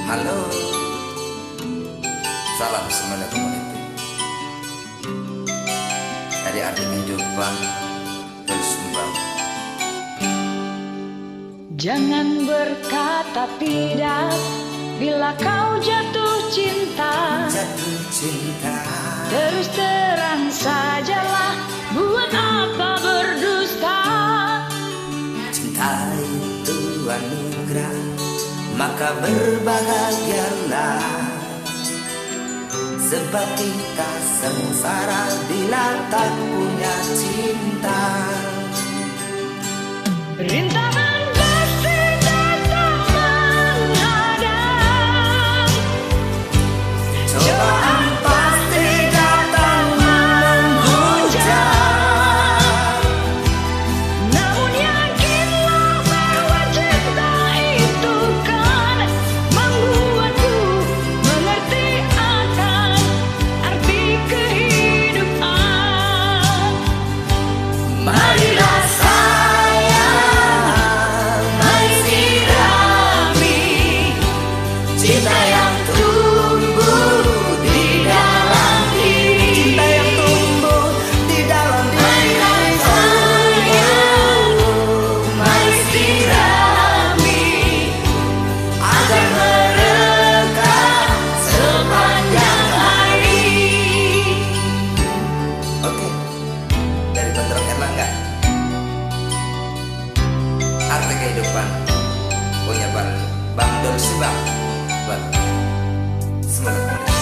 Halo, salam semuanya community. Dari arti kehidupan terus sumbang. Jangan berkata tidak bila kau jatuh cinta. Jatuh cinta. Terus terang sajalah, buat apa berdusta. Cinta itu anugerah, maka berbahagialah. Sebab kita sengsara bila tak punya cinta. Rintangan pasti datang menghadang, Cobaan pasti datang menghujam. namun yakinlah bahwa cinta itu kan membuatku mengerti akan arti kehidupan. Marilah sayang, mari sirami cinta yang tumbuh di dalam diri. Cinta yang tumbuh di dalam diri. Marilah sayang, mari sirami agar mereka sepanjang hari. Oke, dari Bentrok Erlangga. Arti kehidupan punya Bang Dol Subang buat semangat.